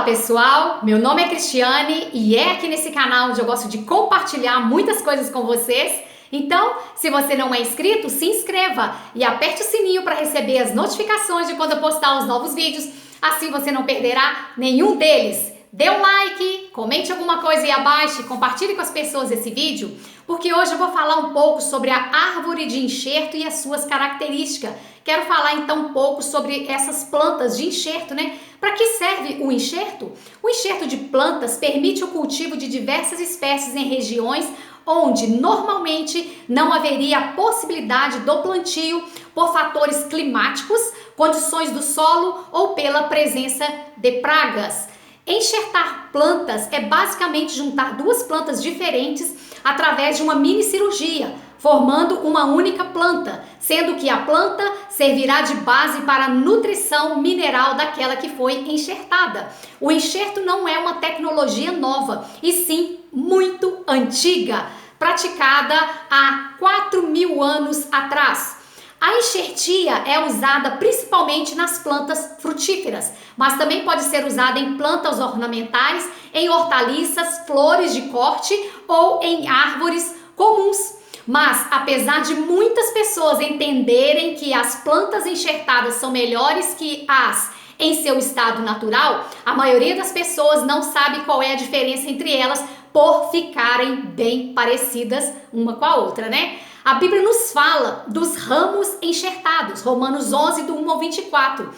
pessoal, meu nome é Cristiane e é aqui nesse canal onde eu gosto de compartilhar muitas coisas com vocês. Então, se você não é inscrito, se inscreva e aperte o sininho para receber as notificações de quando eu postar os novos vídeos, assim você não perderá nenhum deles. Dê um like, comente alguma coisa aí abaixo, compartilhe com as pessoas esse vídeo, porque hoje eu vou falar um pouco sobre a árvore de enxerto e as suas características. Quero falar então um pouco sobre essas plantas de enxerto, né? Para que serve o enxerto? O enxerto de plantas permite o cultivo de diversas espécies em regiões onde normalmente não haveria a possibilidade do plantio por fatores climáticos, condições do solo ou pela presença de pragas. Enxertar plantas é basicamente juntar duas plantas diferentes através de uma mini cirurgia, formando uma única planta, sendo que a planta servirá de base para a nutrição mineral daquela que foi enxertada. O enxerto não é uma tecnologia nova, e sim muito antiga, praticada há 4.000 anos atrás. A enxertia é usada principalmente nas plantas frutíferas, mas também pode ser usada em plantas ornamentais, em hortaliças, flores de corte ou em árvores comuns. Mas, apesar de muitas pessoas entenderem que as plantas enxertadas são melhores que as em seu estado natural, a maioria das pessoas não sabe qual é a diferença entre elas por ficarem bem parecidas uma com a outra, né? A Bíblia nos fala dos ramos enxertados, Romanos 11, do 1 ao 24.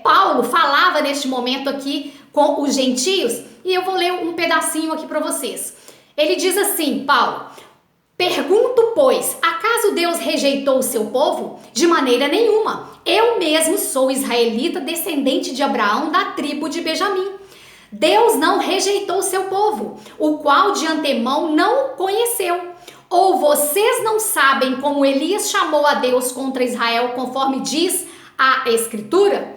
Paulo falava neste momento aqui com os gentios, e eu vou ler um pedacinho aqui para vocês. Ele diz assim, Paulo: pergunto, pois, acaso Deus rejeitou o seu povo? De maneira nenhuma. Eu mesmo sou israelita, descendente de Abraão, da tribo de Benjamim. Deus não rejeitou o seu povo, o qual de antemão não conheceu. Ou vocês não sabem como Elias chamou a Deus contra Israel, conforme diz a Escritura?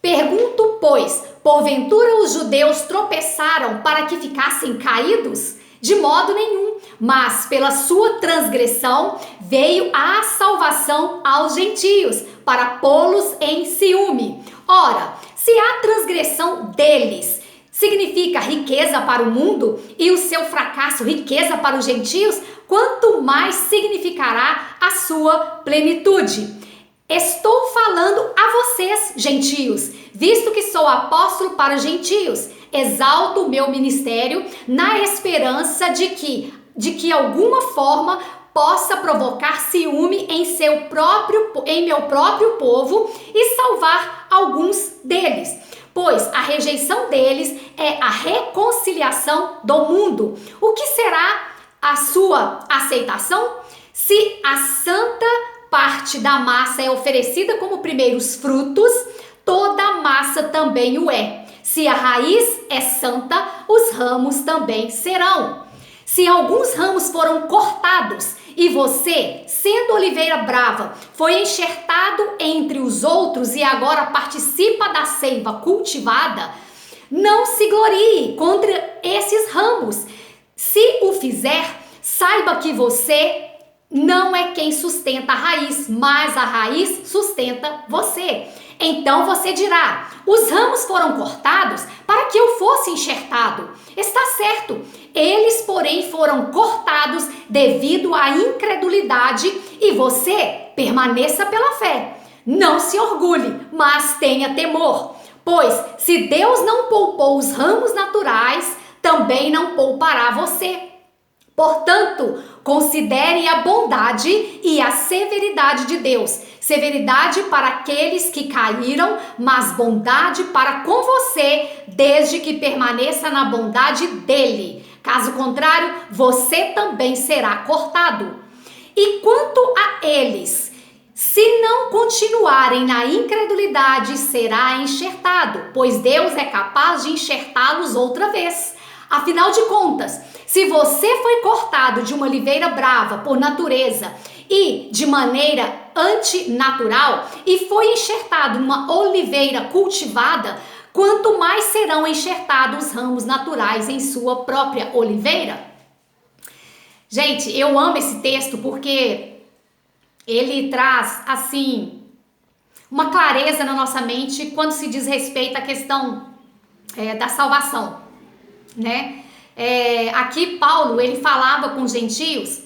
Pergunto, pois, porventura os judeus tropeçaram para que ficassem caídos? De modo nenhum, mas pela sua transgressão veio a salvação aos gentios, para pô-los em ciúme. Ora, se a transgressão deles significa riqueza para o mundo e o seu fracasso riqueza para os gentios, quanto mais significará a sua plenitude. Estou falando a vocês, gentios, visto que sou apóstolo para os gentios. Exalto o meu ministério na esperança de que alguma forma possa provocar ciúme em meu próprio povo e salvar alguns deles. Pois a rejeição deles é a reconciliação do mundo. O que será a sua aceitação? Se a santa parte da massa é oferecida como primeiros frutos, toda a massa também o é. Se a raiz é santa, os ramos também serão. Se alguns ramos foram cortados e você, sendo oliveira brava, foi enxertado entre os outros e agora participa da seiva cultivada, não se glorie contra esses ramos. Se o fizer, saiba que você não é quem sustenta a raiz, mas a raiz sustenta você. Então você dirá: os ramos foram cortados para que eu fosse enxertado. Está certo. Eles, porém, foram cortados devido à incredulidade, e você permaneça pela fé. Não se orgulhe, mas tenha temor. Pois se Deus não poupou os ramos naturais, também não poupará você. Portanto, considere a bondade e a severidade de Deus. Severidade para aqueles que caíram, mas bondade para com você, desde que permaneça na bondade dele. Caso contrário, você também será cortado. E quanto a eles, se não continuarem na incredulidade, será enxertado, pois Deus é capaz de enxertá-los outra vez. Afinal de contas, se você foi cortado de uma oliveira brava por natureza e de maneira antinatural e foi enxertado numa oliveira cultivada, quanto mais serão enxertados os ramos naturais em sua própria oliveira? Gente, eu amo esse texto porque ele traz, assim, uma clareza na nossa mente quando se diz respeito à questão da salvação, né? Aqui Paulo, ele falava com os gentios,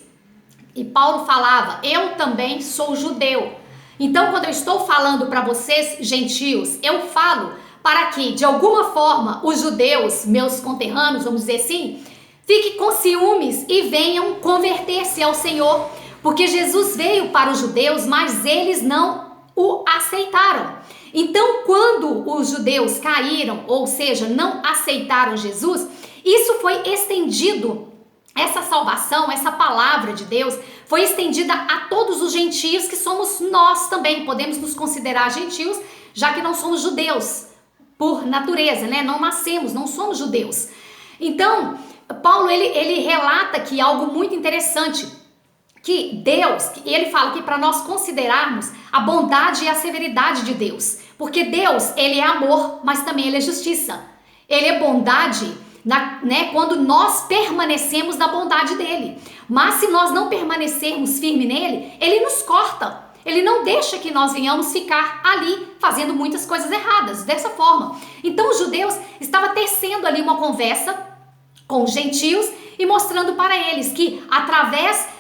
e Paulo falava, eu também sou judeu. Então, quando eu estou falando para vocês, gentios, eu falo para que, de alguma forma, os judeus, meus conterrâneos, vamos dizer assim, fiquem com ciúmes e venham converter-se ao Senhor, porque Jesus veio para os judeus, mas eles não o aceitaram. Então, quando os judeus caíram, ou seja, não aceitaram Jesus, isso foi estendido, essa salvação, essa palavra de Deus, foi estendida a todos os gentios, que somos nós também, podemos nos considerar gentios, já que não somos judeus, por natureza, né? Não nascemos, não somos judeus. Então, Paulo, ele relata aqui algo muito interessante, que Deus, ele fala que para nós considerarmos a bondade e a severidade de Deus, porque Deus, ele é amor, mas também ele é justiça. Ele é bondade, né, quando nós permanecemos na bondade dele. Mas se nós não permanecermos firmes nele, ele nos corta. Ele não deixa que nós venhamos ficar ali fazendo muitas coisas erradas, dessa forma. Então os judeus estavam tecendo ali uma conversa com os gentios e mostrando para eles que através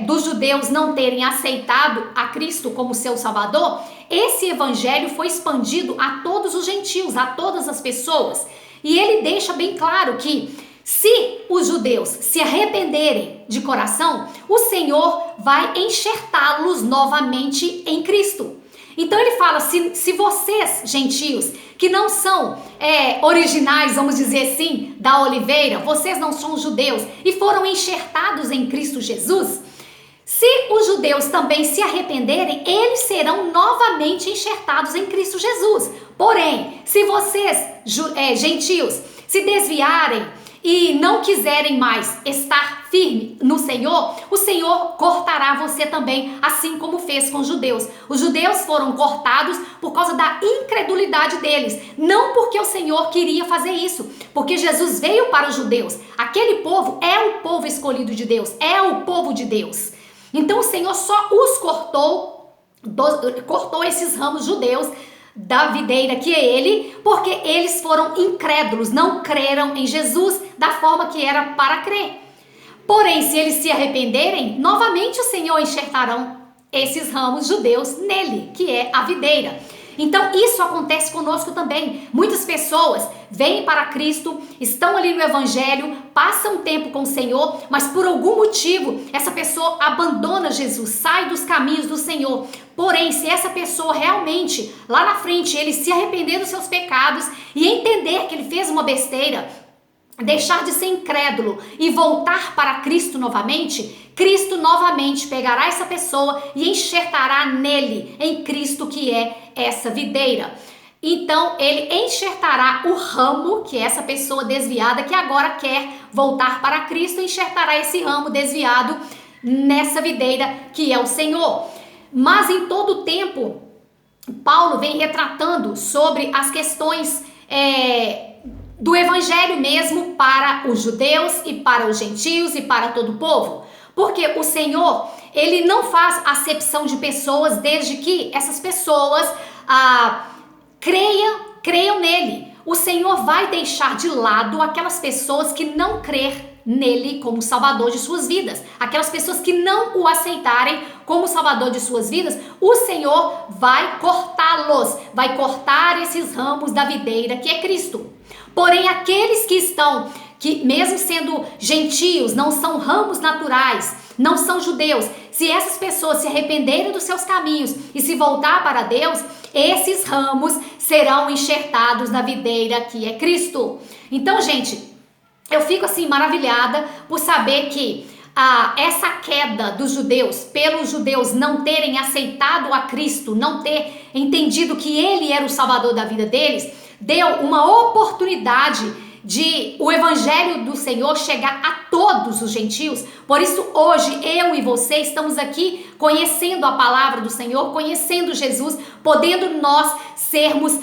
dos judeus não terem aceitado a Cristo como seu Salvador, esse evangelho foi expandido a todos os gentios, a todas as pessoas. E ele deixa bem claro que se os judeus se arrependerem de coração, o Senhor vai enxertá-los novamente em Cristo. Então ele fala, se vocês, gentios, que não são originais, vamos dizer assim, da oliveira, vocês não são judeus e foram enxertados em Cristo Jesus, se os judeus também se arrependerem, eles serão novamente enxertados em Cristo Jesus. Porém, se vocês, gentios, se desviarem e não quiserem mais estar firme no Senhor, o Senhor cortará você também, assim como fez com os judeus. Os judeus foram cortados por causa da incredulidade deles, não porque o Senhor queria fazer isso, porque Jesus veio para os judeus. Aquele povo é o povo escolhido de Deus, é o povo de Deus. Então o Senhor só os cortou esses ramos judeus da videira que é ele, porque eles foram incrédulos, não creram em Jesus da forma que era para crer. Porém, se eles se arrependerem, novamente o Senhor enxertarão esses ramos judeus nele, que é a videira. Então isso acontece conosco também. Muitas pessoas vêm para Cristo, estão ali no Evangelho, passam tempo com o Senhor, mas por algum motivo essa pessoa abandona Jesus, sai dos caminhos do Senhor. Porém, se essa pessoa realmente, lá na frente, ele se arrepender dos seus pecados e entender que ele fez uma besteira, deixar de ser incrédulo e voltar para Cristo novamente, Cristo novamente pegará essa pessoa e enxertará nele, em Cristo, que é essa videira. Então ele enxertará o ramo, que é essa pessoa desviada que agora quer voltar para Cristo, enxertará esse ramo desviado nessa videira que é o Senhor. Mas em todo o tempo, Paulo vem retratando sobre as questões do evangelho mesmo para os judeus e para os gentios e para todo o povo. Porque o Senhor, ele não faz acepção de pessoas desde que essas pessoas creiam nele. O Senhor vai deixar de lado aquelas pessoas que não crerem nele como Salvador de suas vidas. Aquelas pessoas que não o aceitarem como Salvador de suas vidas, o Senhor vai cortá-los, vai cortar esses ramos da videira que é Cristo. Porém, aqueles que mesmo sendo gentios, não são ramos naturais, não são judeus, se essas pessoas se arrependerem dos seus caminhos e se voltar para Deus, esses ramos serão enxertados na videira que é Cristo. Então, gente, eu fico assim maravilhada por saber que essa queda dos judeus, pelos judeus não terem aceitado a Cristo, não ter entendido que ele era o Salvador da vida deles, deu uma oportunidade de o evangelho do Senhor chegar a todos os gentios. Por isso hoje eu e você estamos aqui conhecendo a palavra do Senhor, conhecendo Jesus, podendo nós sermos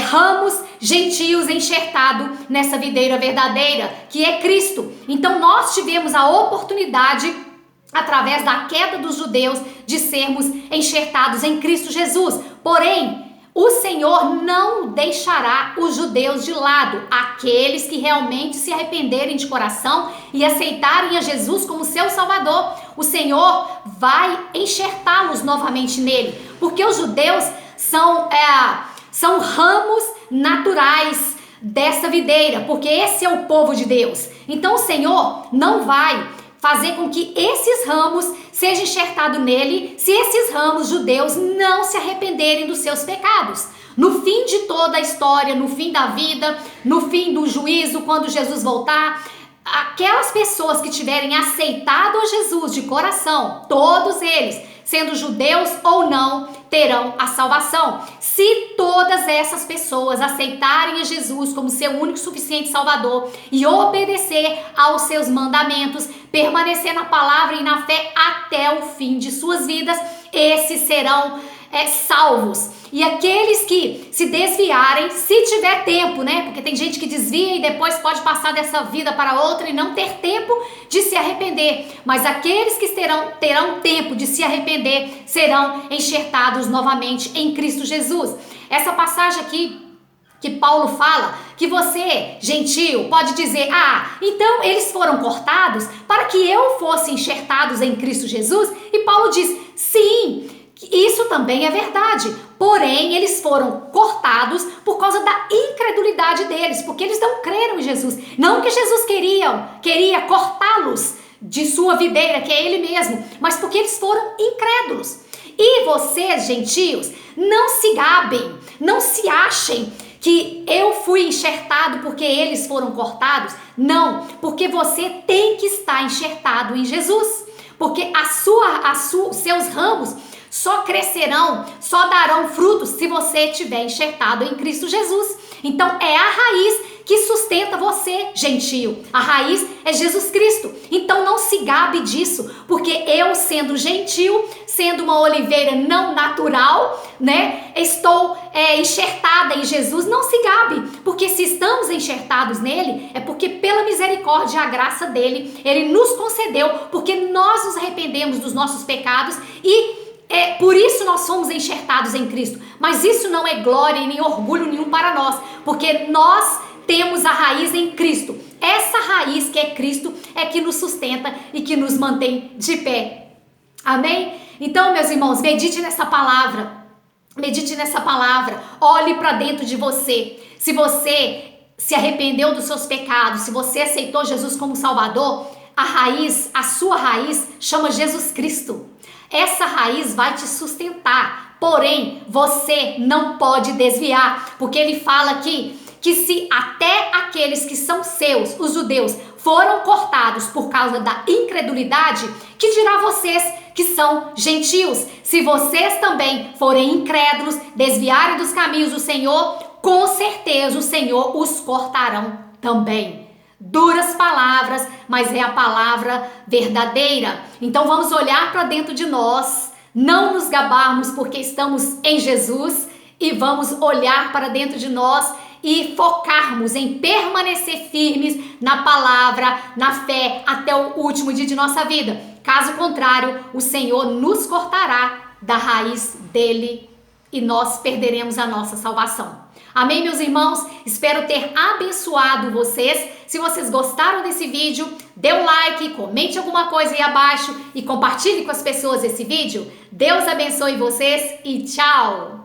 ramos gentios enxertados nessa videira verdadeira que é Cristo. Então nós tivemos a oportunidade, através da queda dos judeus, de sermos enxertados em Cristo Jesus. Porém, O Senhor não deixará os judeus de lado, aqueles que realmente se arrependerem de coração e aceitarem a Jesus como seu Salvador. O Senhor vai enxertá-los novamente nele, porque os judeus são ramos naturais dessa videira, porque esse é o povo de Deus. Então o Senhor não vai fazer com que esses ramos sejam enxertados nele, se esses ramos judeus não se arrependerem dos seus pecados. No fim de toda a história, no fim da vida, no fim do juízo, quando Jesus voltar, aquelas pessoas que tiverem aceitado a Jesus de coração, todos eles, sendo judeus ou não, terão a salvação. Se todas essas pessoas aceitarem a Jesus como seu único e suficiente Salvador e obedecer aos seus mandamentos, permanecer na palavra e na fé até o fim de suas vidas, esses serão salvos. E aqueles que se desviarem, se tiver tempo, né? Porque tem gente que desvia e depois pode passar dessa vida para outra e não ter tempo de se arrepender. Mas aqueles que terão tempo de se arrepender serão enxertados novamente em Cristo Jesus. Essa passagem aqui que Paulo fala, que você, gentio, pode dizer, então eles foram cortados para que eu fosse enxertados em Cristo Jesus? E Paulo diz, sim, isso também é verdade, porém eles foram cortados por causa da incredulidade deles, porque eles não creram em Jesus. Não que Jesus queria cortá-los de sua videira, que é ele mesmo, mas porque eles foram incrédulos. E vocês, gentios, não se gabem, não se achem que eu fui enxertado porque eles foram cortados. Não, porque você tem que estar enxertado em Jesus, porque seus ramos só crescerão, só darão frutos se você estiver enxertado em Cristo Jesus. Então é a raiz que sustenta você, gentio. A raiz é Jesus Cristo. Então não se gabe disso, porque eu, sendo gentio, sendo uma oliveira não natural, né, estou enxertada em Jesus. Não se gabe, porque se estamos enxertados nele, é porque pela misericórdia e a graça dele, ele nos concedeu, porque nós nos arrependemos dos nossos pecados e por isso nós somos enxertados em Cristo. Mas isso não é glória e nem orgulho nenhum para nós, porque nós temos a raiz em Cristo. Essa raiz que é Cristo é que nos sustenta e que nos mantém de pé. Amém? Então, meus irmãos, medite nessa palavra. Medite nessa palavra. Olhe para dentro de você. Se você se arrependeu dos seus pecados, se você aceitou Jesus como Salvador, a sua raiz chama Jesus Cristo. Essa raiz vai te sustentar, porém você não pode desviar, porque ele fala aqui que se até aqueles que são seus, os judeus, foram cortados por causa da incredulidade, que dirá vocês que são gentios? Se vocês também forem incrédulos, desviarem dos caminhos do Senhor, com certeza o Senhor os cortarão também. Duras palavras, mas é a palavra verdadeira. Então vamos olhar para dentro de nós, não nos gabarmos porque estamos em Jesus, e vamos olhar para dentro de nós e focarmos em permanecer firmes na palavra, na fé, até o último dia de nossa vida. Caso contrário, o Senhor nos cortará da raiz dele e nós perderemos a nossa salvação. Amém, meus irmãos? Espero ter abençoado vocês. Se vocês gostaram desse vídeo, dê um like, comente alguma coisa aí abaixo e compartilhe com as pessoas esse vídeo. Deus abençoe vocês e tchau!